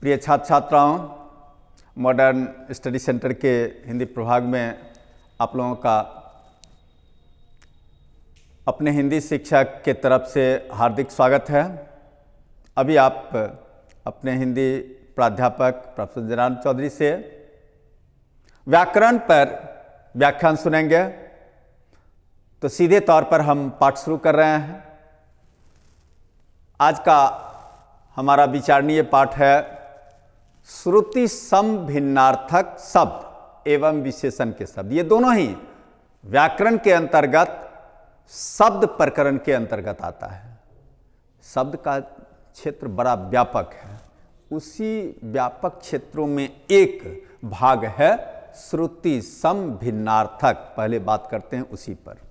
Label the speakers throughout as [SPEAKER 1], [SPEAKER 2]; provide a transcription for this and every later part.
[SPEAKER 1] प्रिय छात्र छात्राओं, मॉडर्न स्टडी सेंटर के हिंदी प्रभाग में आप लोगों का अपने हिंदी शिक्षक के तरफ से हार्दिक स्वागत है। अभी आप अपने हिंदी प्राध्यापक प्रोफेसर जयराम चौधरी से व्याकरण पर व्याख्यान सुनेंगे। तो सीधे तौर पर हम पाठ शुरू कर रहे हैं। आज का हमारा विचारणीय पाठ है श्रुति सम भिन्नार्थक शब्द एवं विशेषण के शब्द। ये दोनों ही व्याकरण के अंतर्गत शब्द प्रकरण के अंतर्गत आता है। शब्द का क्षेत्र बड़ा व्यापक है। उसी व्यापक क्षेत्रों में एक भाग है श्रुति सम भिन्नार्थक। पहले बात करते हैं उसी पर।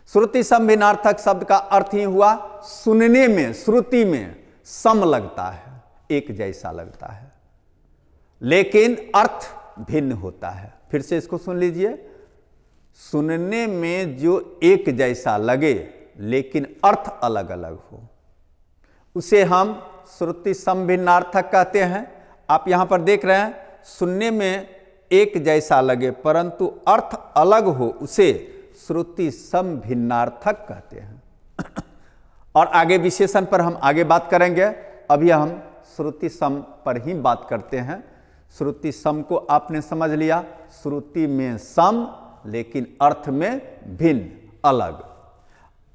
[SPEAKER 1] श्रुति सम भिन्नार्थक शब्द का अर्थ ही हुआ सुनने में, श्रुति में सम लगता है, एक जैसा लगता है, लेकिन अर्थ भिन्न होता है। फिर से इसको सुन लीजिए। सुनने में जो एक जैसा लगे लेकिन अर्थ अलग अलग हो, उसे हम श्रुति सम भिन्नार्थक कहते हैं। आप यहां पर देख रहे हैं, सुनने में एक जैसा लगे परंतु अर्थ अलग हो, उसे श्रुति सम भिन्नार्थक कहते हैं। और आगे विशेषण पर हम आगे बात करेंगे। अभी हम श्रुति सम पर ही बात करते हैं। श्रुति सम को आपने समझ लिया, श्रुति में सम लेकिन अर्थ में भिन्न, अलग।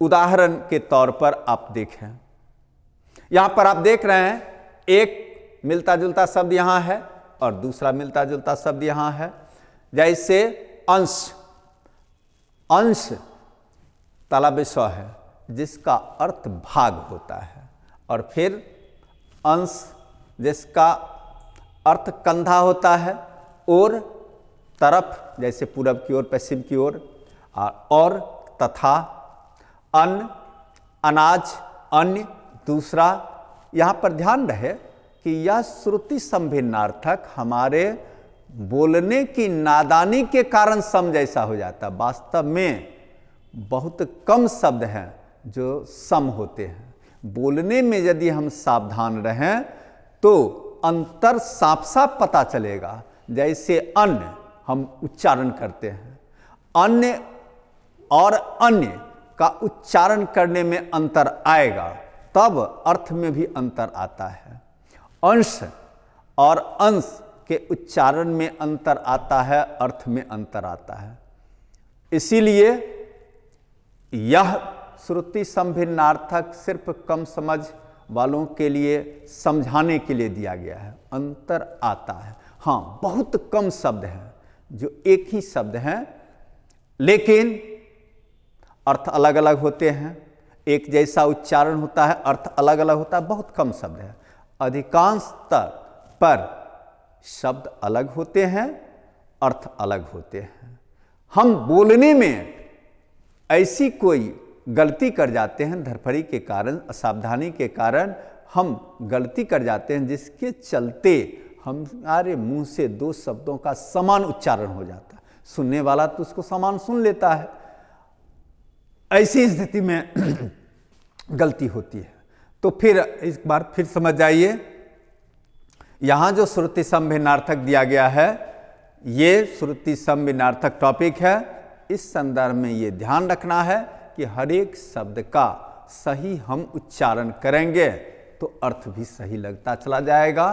[SPEAKER 1] उदाहरण के तौर पर आप देखें, यहां पर आप देख रहे हैं एक मिलता जुलता शब्द यहां है और दूसरा मिलता जुलता शब्द यहां है। जैसे अंश, अंश तालव्य है जिसका अर्थ भाग होता है, और फिर अंश जिसका अर्थ कंधा होता है, और तरफ जैसे पूरब की ओर, पश्चिम की ओर, और तथा, अन्न, अनाज, अन्य, दूसरा। यहाँ पर ध्यान रहे कि यह श्रुति सम भिन्नार्थक हमारे बोलने की नादानी के कारण सम जैसा हो जाता है। वास्तव में बहुत कम शब्द हैं जो सम होते हैं। बोलने में यदि हम सावधान रहें तो अंतर साफ साफ पता चलेगा। जैसे अन्न हम उच्चारण करते हैं, अन्य और अन्य का उच्चारण करने में अंतर आएगा, तब अर्थ में भी अंतर आता है। अंश और अंश के उच्चारण में अंतर आता है, अर्थ में अंतर आता है। इसीलिए यह श्रुति सम भिन्नार्थक सिर्फ कम समझ वालों के लिए समझाने के लिए दिया गया है। अंतर आता है। हाँ, बहुत कम शब्द हैं जो एक ही शब्द हैं लेकिन अर्थ अलग अलग होते हैं। एक जैसा उच्चारण होता है, अर्थ अलग अलग होता है। बहुत कम शब्द है। अधिकांशतः पर शब्द अलग होते हैं, अर्थ अलग होते हैं। हम बोलने में ऐसी कोई गलती कर जाते हैं, धरफड़ी के कारण, असावधानी के कारण हम गलती कर जाते हैं, जिसके चलते हमारे मुंह से दो शब्दों का समान उच्चारण हो जाता है। सुनने वाला तो उसको समान सुन लेता है। ऐसी स्थिति में गलती होती है। तो फिर इस बार फिर समझ जाइए, यहां जो श्रुति सम भिन्नार्थक दिया गया है, ये श्रुति सम भिन्नार्थक टॉपिक है। इस संदर्भ में ये ध्यान रखना है कि हर एक शब्द का सही हम उच्चारण करेंगे तो अर्थ भी सही लगता चला जाएगा।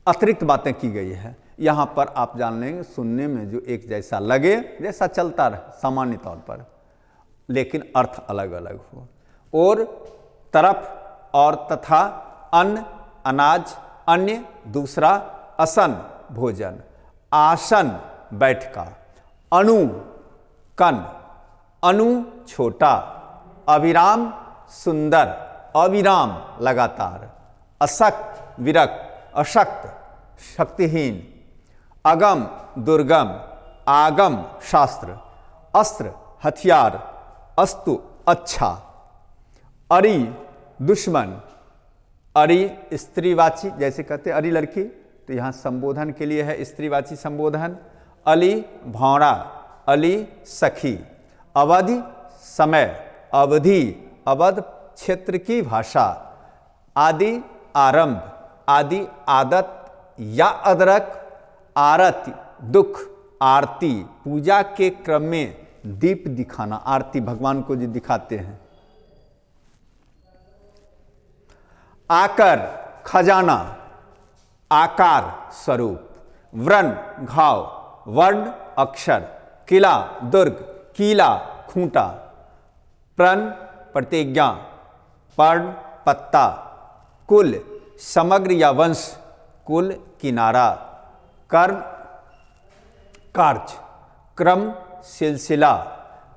[SPEAKER 1] अतिरिक्त बातें की गई है यहां पर, आप जान लेंगे। सुनने में जो एक जैसा लगे, जैसा चलता रहे सामान्य तौर पर, लेकिन अर्थ अलग अलग हो। और तरफ और तथा, अन्न, अनाज, अन्य, दूसरा, असन, भोजन, आसन, बैठका, अणु, कण, अणु, छोटा, अविराम, सुंदर, अविराम, लगातार, अशक्त, विरक्त, अशक्त, शक्तिहीन, अगम, दुर्गम, आगम, शास्त्र, अस्त्र, हथियार, अस्तु, अच्छा, अरि, दुश्मन, अरि स्त्रीवाची, जैसे कहते हैं अरि लड़की, तो यहाँ संबोधन के लिए है स्त्रीवाची संबोधन। अली भौरा, अली सखी, अवधि समय, अवधि अवध क्षेत्र की भाषा, आदि आरंभ, आदि आदत या अदरक, आरती दुख, आरती पूजा के क्रम में दीप दिखाना, आरती भगवान को जो दिखाते हैं। आकर खजाना, आकार स्वरूप, व्रण घाव, वर्ण अक्षर, किला दुर्ग, कीला खूंटा, प्रण प्रतिज्ञा, पर्ण पत्ता, कुल समग्र या वंश, कुल किनारा, कर्म कार्य, क्रम सिलसिला,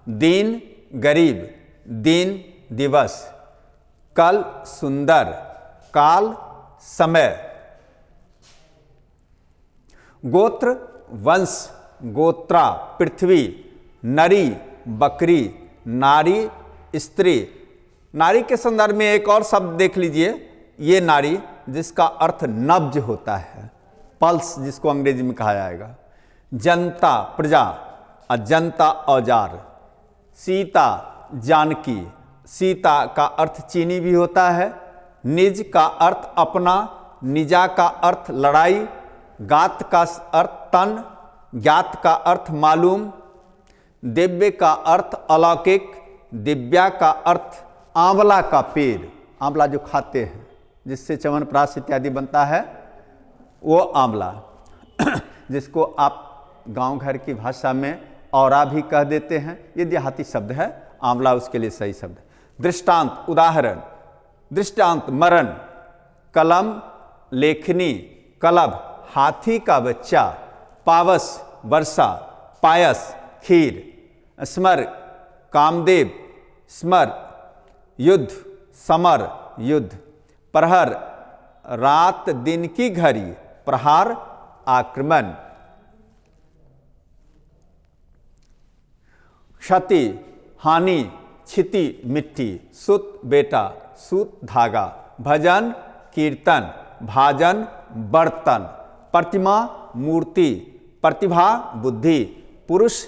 [SPEAKER 1] दीन गरीब, दीन दिवस, कल सुंदर, काल समय, गोत्र वंश, गोत्रा पृथ्वी, नरी बकरी, नारी स्त्री। नारी के संदर्भ में एक और शब्द देख लीजिए, ये नारी जिसका अर्थ नब्ज होता है, पल्स जिसको अंग्रेजी में कहा जाएगा। जनता प्रजा, अजंता औजार, सीता जानकी, सीता का अर्थ चीनी भी होता है। निज का अर्थ अपना, निजा का अर्थ लड़ाई, गात का अर्थ तन, ज्ञात का अर्थ मालूम, दिव्य का अर्थ अलौकिक, दिव्या का अर्थ आंवला का पेड़, आंवला जो खाते हैं जिससे च्यवनप्राश इत्यादि बनता है वो आंवला, जिसको आप गांव घर की भाषा में औरा भी कह देते हैं, ये देहाती शब्द है, आंवला उसके लिए सही शब्द है। दृष्टांत उदाहरण, दृष्टांत मरण, कलम लेखनी, कलभ हाथी का बच्चा, पावस वर्षा, पायस खीर, स्मर कामदेव, स्मर युद्ध, समर युद्ध, प्रहर रात दिन की घड़ी, प्रहार आक्रमण, क्षति हानि, क्षिति मिट्टी, सुत बेटा, सूत धागा, भजन कीर्तन, भाजन बर्तन, प्रतिमा मूर्ति, प्रतिभा बुद्धि, पुरुष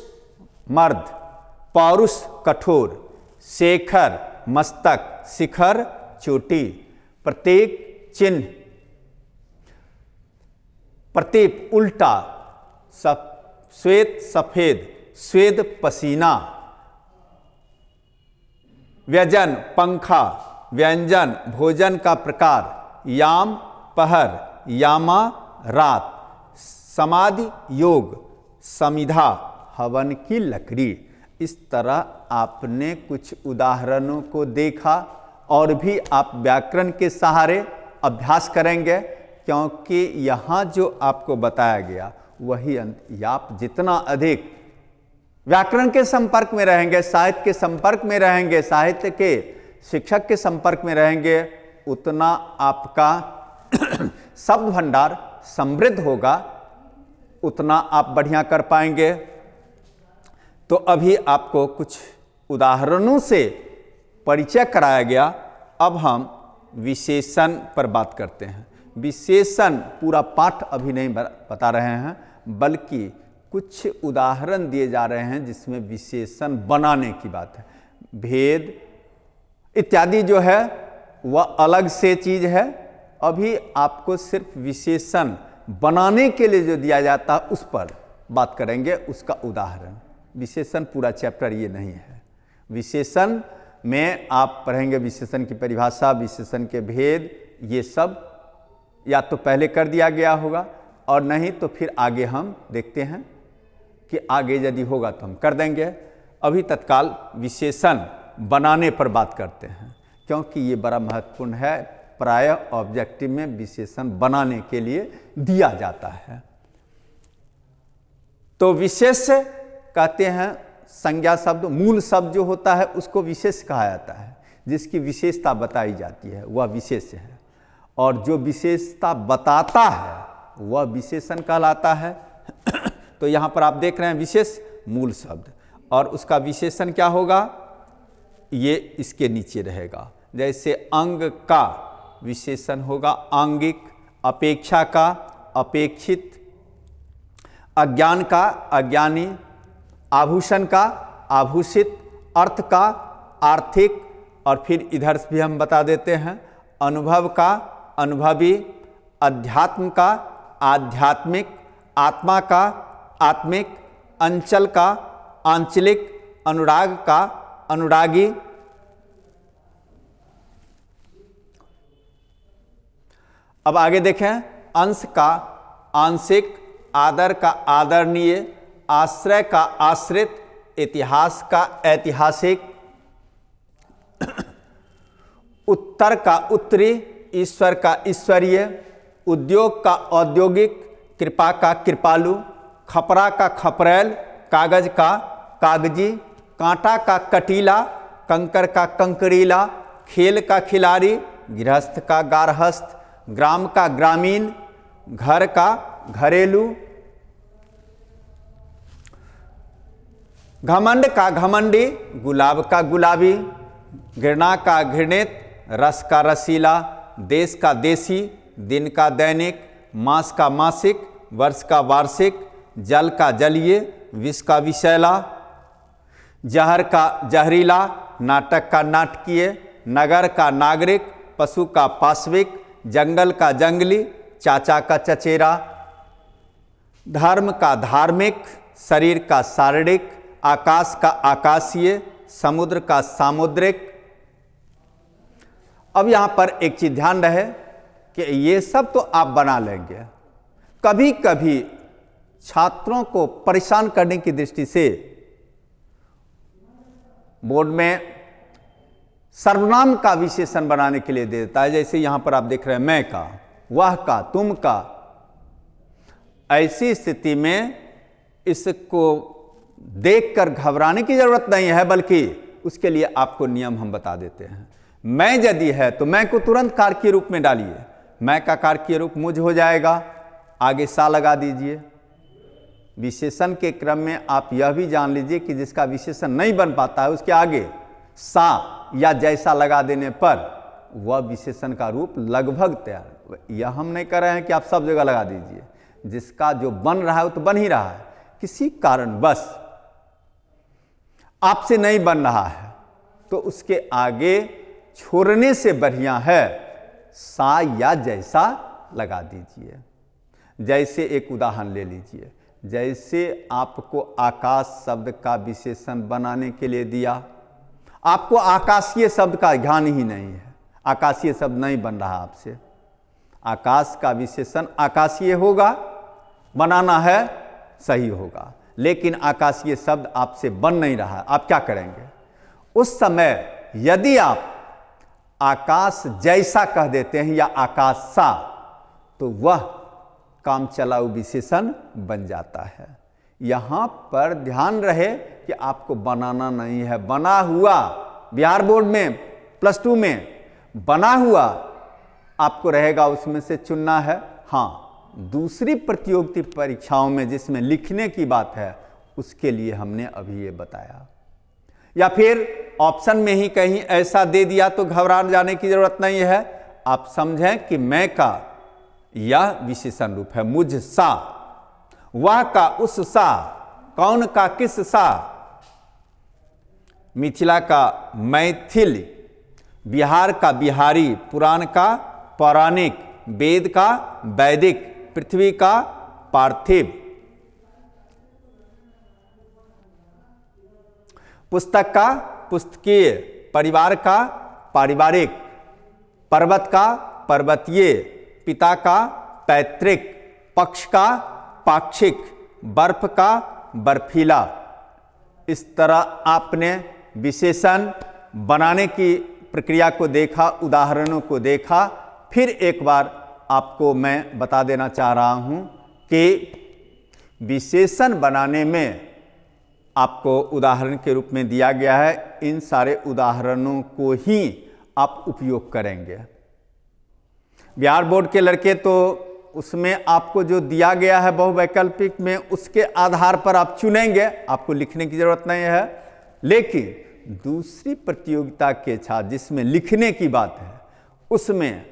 [SPEAKER 1] मर्द, पौरुष कठोर, शेखर मस्तक, शिखर चोटी, प्रतीक चिन्ह, प्रतीप उल्टा, श्वेत सफेद, स्वेद पसीना, व्यंजन पंखा, व्यंजन भोजन का प्रकार, याम पहर, यामा रात, समाधि योग, समिधा हवन की लकड़ी। इस तरह आपने कुछ उदाहरणों को देखा और भी आप व्याकरण के सहारे अभ्यास करेंगे, क्योंकि यहाँ जो आपको बताया गया वही आप जितना अधिक व्याकरण के संपर्क में रहेंगे, साहित्य के संपर्क में रहेंगे, साहित्य के शिक्षक के संपर्क में रहेंगे, उतना आपका शब्द भंडार समृद्ध होगा, उतना आप बढ़िया कर पाएंगे। तो अभी आपको कुछ उदाहरणों से परिचय कराया गया, अब हम विशेषण पर बात करते हैं। विशेषण पूरा पाठ अभी नहीं बता रहे हैं, बल्कि कुछ उदाहरण दिए जा रहे हैं जिसमें विशेषण बनाने की बात है। भेद इत्यादि जो है वह अलग से चीज है, अभी आपको सिर्फ विशेषण बनाने के लिए जो दिया जाता है उस पर बात करेंगे, उसका उदाहरण। विशेषण पूरा चैप्टर ये नहीं है। विशेषण में आप पढ़ेंगे विशेषण की परिभाषा, विशेषण के भेद, ये सब या तो पहले कर दिया गया होगा और नहीं तो फिर आगे हम देखते हैं कि आगे यदि होगा तो हम कर देंगे। अभी तत्काल विशेषण बनाने पर बात करते हैं, क्योंकि ये बड़ा महत्वपूर्ण है। प्रायः ऑब्जेक्टिव में विशेषण बनाने के लिए दिया जाता है। तो विशेष कहते हैं संज्ञा शब्द, मूल शब्द जो होता है उसको विशेष कहा जाता है, जिसकी विशेषता बताई जाती है वह विशेष है, और जो विशेषता बताता है वह विशेषण कहलाता है। तो यहाँ पर आप देख रहे हैं विशेष मूल शब्द, और उसका विशेषण क्या होगा, ये इसके नीचे रहेगा। जैसे अंग का विशेषण होगा आंगिक, अपेक्षा का अपेक्षित, अज्ञान का अज्ञानी, आभूषण का आभूषित, अर्थ का आर्थिक, और फिर इधर भी हम बता देते हैं अनुभव का अनुभवी, अध्यात्म का आध्यात्मिक, आत्मा का आत्मिक, अंचल का आंचलिक, अनुराग का अनुरागी। अब आगे देखें, अंश का आंशिक, आदर का आदरणीय, आश्रय का आश्रित, इतिहास का ऐतिहासिक, उत्तर का उत्तरी, ईश्वर का ईश्वरीय, उद्योग का औद्योगिक, कृपा का कृपालु, खपरा का खपरैल, कागज का कागजी, कांटा का कटीला, कंकर का कंकरीला, खेल का खिलाड़ी, गृहस्थ का गारहस्थ, ग्राम का ग्रामीण, घर का घरेलू, घमंड का घमंडी, गुलाब का गुलाबी, घृणा का घृणित, रस का रसीला, देश का देसी, दिन का दैनिक, मास का मासिक, वर्ष का वार्षिक, जल का जलीय, विष का विषैला, जहर का जहरीला, नाटक का नाटकीय, नगर का नागरिक, पशु का पाश्विक, जंगल का जंगली, चाचा का चचेरा, धर्म का धार्मिक, शरीर का शारीरिक, आकाश का आकाशीय, समुद्र का सामुद्रिक। अब यहां पर एक चीज ध्यान रहे कि ये सब तो आप बना लेंगे, कभी कभी छात्रों को परेशान करने की दृष्टि से बोर्ड में सर्वनाम का विशेषण बनाने के लिए दे देता है। जैसे यहां पर आप देख रहे हैं, मैं का, वह का, तुम का। ऐसी स्थिति में इसको देखकर घबराने की जरूरत नहीं है, बल्कि उसके लिए आपको नियम हम बता देते हैं। मैं यदि है तो मैं को तुरंत कारकीय रूप में डालिए, मैं का कारकीय रूप मुझ हो जाएगा, आगे सा लगा दीजिए। विशेषण के क्रम में आप यह भी जान लीजिए कि जिसका विशेषण नहीं बन पाता है उसके आगे सा या जैसा लगा देने पर वह विशेषण का रूप लगभग तैयार। यह हम नहीं कर रहे हैं कि आप सब जगह लगा दीजिए, जिसका जो बन रहा है वो तो बन ही रहा है, किसी कारण बस आपसे नहीं बन रहा है तो उसके आगे छोड़ने से बढ़िया है सा या जैसा लगा दीजिए। जैसे एक उदाहरण ले लीजिए, जैसे आपको आकाश शब्द का विशेषण बनाने के लिए दिया, आपको आकाशीय शब्द का ज्ञान ही नहीं है, आकाशीय शब्द नहीं बन रहा आपसे। आकाश का विशेषण आकाशीय होगा, बनाना है सही होगा, लेकिन आकाशीय शब्द आपसे बन नहीं रहा, आप क्या करेंगे? उस समय यदि आप आकाश जैसा कह देते हैं या आकाश सा, तो वह काम चलाऊ विशेषण बन जाता है। यहां पर ध्यान रहे कि आपको बनाना नहीं है, बना हुआ बिहार बोर्ड में +2 में बना हुआ आपको रहेगा, उसमें से चुनना है। हाँ, दूसरी प्रतियोगिता परीक्षाओं में जिसमें लिखने की बात है उसके लिए हमने अभी ये बताया। या फिर ऑप्शन में ही कहीं ऐसा दे दिया तो घबरा जाने की जरूरत नहीं है। आप समझें कि मैं का यह विशेषण रूप है, मुझ सा, वह का उस सा, कौन का किस सा, मिथिला का मैथिल, बिहार का बिहारी, पुराण का पौराणिक, वेद का वैदिक, पृथ्वी का पार्थिव, पुस्तक का पुस्तकीय, परिवार का पारिवारिक, पर्वत का पर्वतीय, पिता का पैतृक, पक्ष का पाक्षिक, बर्फ का बर्फीला। इस तरह आपने विशेषण बनाने की प्रक्रिया को देखा, उदाहरणों को देखा। फिर एक बार आपको मैं बता देना चाह रहा हूं कि विशेषण बनाने में आपको उदाहरण के रूप में दिया गया है, इन सारे उदाहरणों को ही आप उपयोग करेंगे। बिहार बोर्ड के लड़के तो उसमें आपको जो दिया गया है बहुवैकल्पिक में, उसके आधार पर आप चुनेंगे, आपको लिखने की जरूरत नहीं है। लेकिन दूसरी प्रतियोगिता के छात्र जिसमें लिखने की बात है, उसमें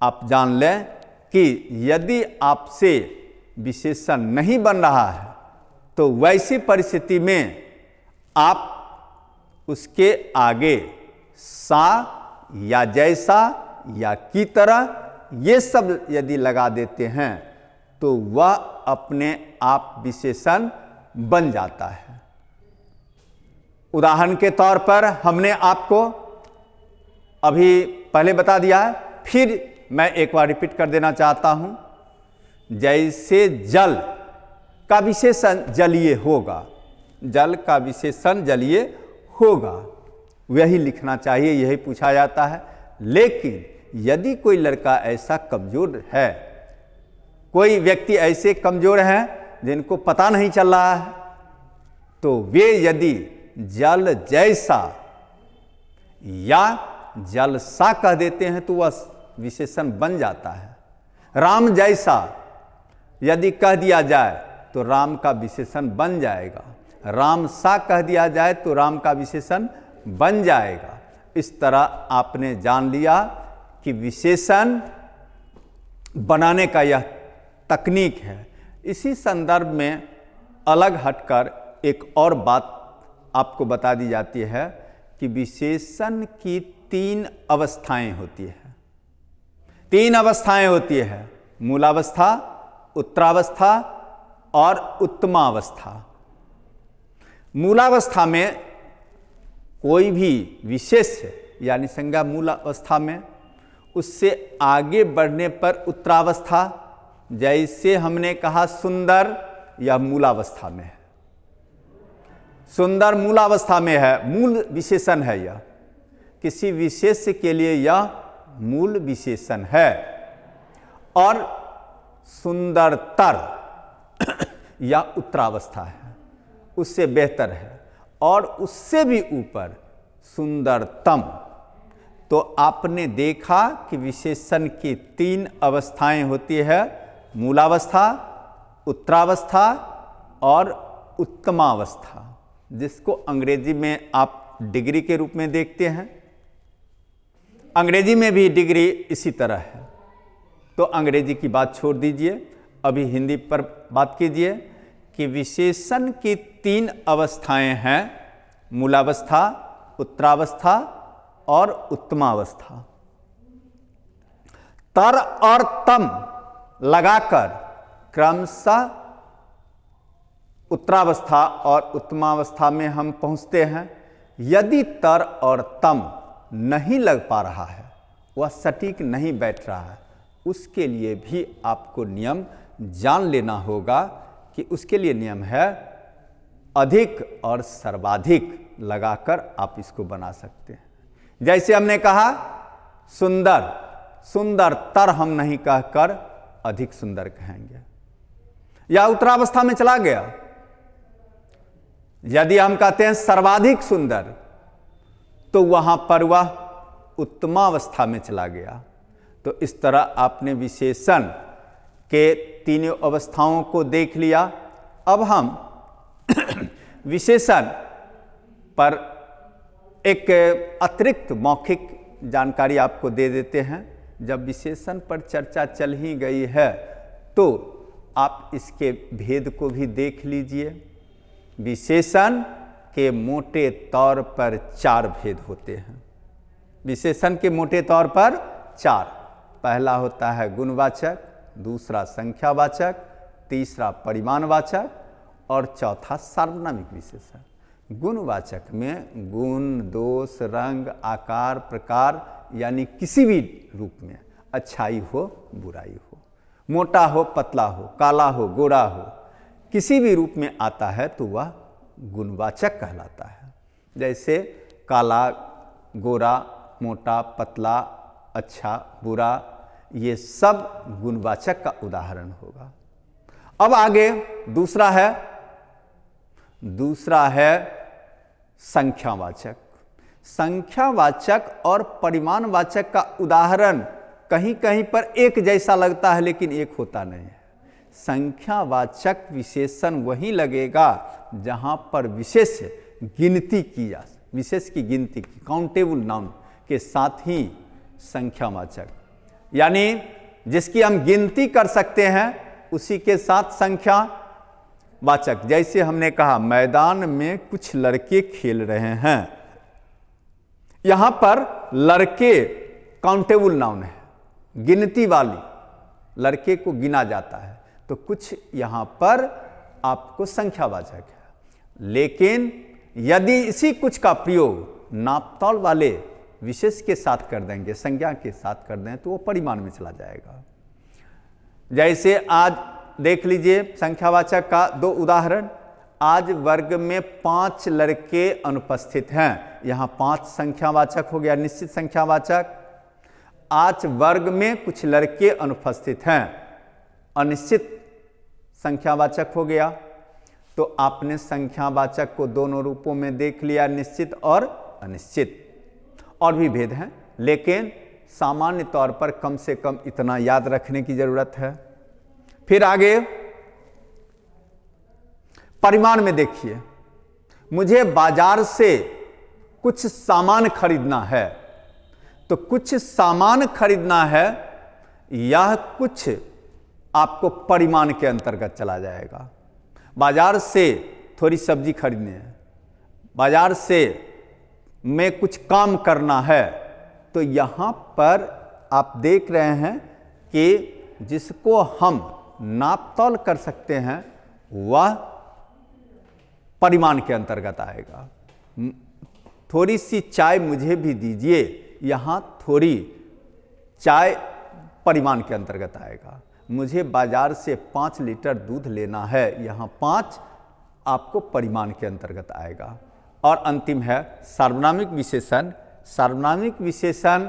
[SPEAKER 1] आप जान लें कि यदि आपसे विशेषण नहीं बन रहा है तो वैसी परिस्थिति में आप उसके आगे सा या जैसा या की तरह ये सब यदि लगा देते हैं तो वह अपने आप विशेषण बन जाता है। उदाहरण के तौर पर हमने आपको अभी पहले बता दिया है, फिर मैं एक बार रिपीट कर देना चाहता हूं। जैसे जल का विशेषण जलीय होगा, जल का विशेषण जलीय होगा, वही लिखना चाहिए, यही पूछा जाता है। लेकिन यदि कोई लड़का ऐसा कमजोर है, कोई व्यक्ति ऐसे कमजोर हैं जिनको पता नहीं चल रहा है, तो वे यदि जल जैसा या जल सा कह देते हैं तो वह विशेषण बन जाता है। राम जैसा यदि कह दिया जाए तो राम का विशेषण बन जाएगा, राम सा कह दिया जाए तो राम का विशेषण बन जाएगा। इस तरह आपने जान लिया कि विशेषण बनाने का यह तकनीक है। इसी संदर्भ में अलग हटकर एक और बात आपको बता दी जाती है कि विशेषण की 3 अवस्थाएं होती है। 3 अवस्थाएं होती है, मूलावस्था, उत्तरावस्था और उत्तमावस्था। मूलावस्था में कोई भी विशेष्य यानी संज्ञा मूलावस्था में, उससे आगे बढ़ने पर उत्तरावस्था, जैसे हमने कहा सुंदर, यह मूलावस्था में है। सुंदर मूलावस्था में है, मूल विशेषण है यह, किसी विशेष्य के लिए यह मूल विशेषण है। और सुंदरतर यह उत्तरावस्था है, उससे बेहतर है। और उससे भी ऊपर सुंदरतम। तो आपने देखा कि विशेषण की 3 अवस्थाएं होती है, मूलावस्था, उत्तरावस्था और उत्तमावस्था, जिसको अंग्रेजी में आप डिग्री के रूप में देखते हैं। अंग्रेजी में भी डिग्री इसी तरह है। तो अंग्रेजी की बात छोड़ दीजिए, अभी हिंदी पर बात कीजिए कि विशेषण की 3 अवस्थाएं हैं, मूलावस्था, उत्तरावस्था और उत्तमावस्था। तर और तम लगाकर क्रमशः उत्तरावस्था और उत्तमावस्था में हम पहुंचते हैं। यदि तर और तम नहीं लग पा रहा है, वह सटीक नहीं बैठ रहा है, उसके लिए भी आपको नियम जान लेना होगा कि उसके लिए नियम है अधिक और सर्वाधिक लगाकर आप इसको बना सकते हैं। जैसे हमने कहा सुंदर, सुंदरतर हम नहीं कहकर अधिक सुंदर कहेंगे। या उत्तरावस्था में चला गया, यदि हम कहते हैं सर्वाधिक सुंदर, तो वहां पर वह उत्तमावस्था में चला गया। तो इस तरह आपने विशेषण के 3 अवस्थाओं को देख लिया। अब हम विशेषण पर एक अतिरिक्त मौखिक जानकारी आपको दे देते हैं। जब विशेषण पर चर्चा चल ही गई है तो आप इसके भेद को भी देख लीजिए। विशेषण के मोटे तौर पर 4 भेद होते हैं। विशेषण के मोटे तौर पर 4। पहला होता है गुणवाचक, दूसरा संख्यावाचक, तीसरा परिमाणवाचक और चौथा सार्वनामिक विशेषण। गुणवाचक में गुण, दोष, रंग, आकार, प्रकार यानी किसी भी रूप में, अच्छाई हो बुराई हो, मोटा हो पतला हो, काला हो गोरा हो, किसी भी रूप में आता है तो वह गुणवाचक कहलाता है। जैसे काला, गोरा, मोटा, पतला, अच्छा, बुरा, ये सब गुणवाचक का उदाहरण होगा। अब आगे दूसरा है संख्यावाचक। संख्यावाचक और परिमाणवाचक का उदाहरण कहीं कहीं पर एक जैसा लगता है लेकिन एक होता नहीं है। संख्यावाचक विशेषण वही लगेगा जहां पर विशेष गिनती की जा, विशेष की गिनती की, काउंटेबल नाउन के साथ ही संख्यावाचक, यानी जिसकी हम गिनती कर सकते हैं उसी के साथ संख्या वाचक। जैसे हमने कहा मैदान में कुछ लड़के खेल रहे हैं, यहां पर लड़के काउंटेबल नाउन है, गिनती वाली लड़के को गिना जाता है, तो कुछ यहाँ पर आपको संख्यावाचक है। लेकिन यदि इसी कुछ का प्रयोग नापतौल वाले विशेष के साथ कर देंगे, संज्ञा के साथ कर दें, तो वो परिमाण में चला जाएगा। जैसे आज देख लीजिए संख्यावाचक का 2 उदाहरण। आज वर्ग में 5 लड़के अनुपस्थित हैं, यहाँ 5 संख्यावाचक हो गया, निश्चित संख्यावाचक। आज वर्ग में कुछ लड़के अनुपस्थित हैं, अनिश्चित संख्यावाचक हो गया। तो आपने संख्यावाचक को दोनों रूपों में देख लिया, निश्चित और अनिश्चित। और भी भेद हैं, लेकिन सामान्य तौर पर कम से कम इतना याद रखने की जरूरत है। फिर आगे परिमाण में देखिए, मुझे बाजार से कुछ सामान खरीदना है, तो कुछ सामान खरीदना है, यह कुछ आपको परिमाण के अंतर्गत चला जाएगा। बाजार से थोड़ी सब्जी खरीदनी है, बाजार से में कुछ काम करना है, तो यहाँ पर आप देख रहे हैं कि जिसको हम नापतौल कर सकते हैं वह परिमाण के अंतर्गत आएगा। थोड़ी सी चाय मुझे भी दीजिए, यहाँ थोड़ी चाय परिमाण के अंतर्गत आएगा। मुझे बाजार से 5 लीटर दूध लेना है, यहाँ 5 आपको परिमाण के अंतर्गत आएगा। और अंतिम है सार्वनामिक विशेषण। सार्वनामिक विशेषण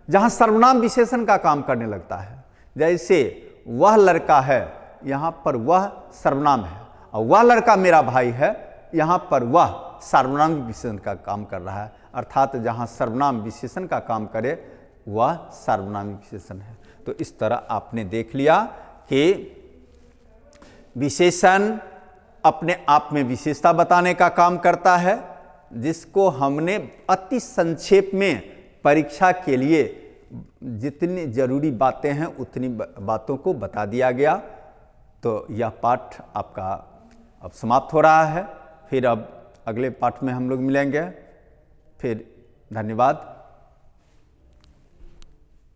[SPEAKER 1] जहाँ सर्वनाम विशेषण का काम करने लगता है, जैसे वह लड़का है, यहाँ पर वह सर्वनाम है, और वह लड़का मेरा भाई है, यहाँ पर वह सार्वनामिक विशेषण का काम कर रहा है। अर्थात जहाँ सर्वनाम विशेषण का काम करे वह सार्वनामिक विशेषण है। तो इस तरह आपने देख लिया कि विशेषण अपने आप में विशेषता बताने का काम करता है, जिसको हमने अति संक्षेप में परीक्षा के लिए जितनी जरूरी बातें हैं उतनी बातों को बता दिया गया। तो यह पाठ आपका अब समाप्त हो रहा है। फिर अब अगले पाठ में हम लोग मिलेंगे। फिर धन्यवाद।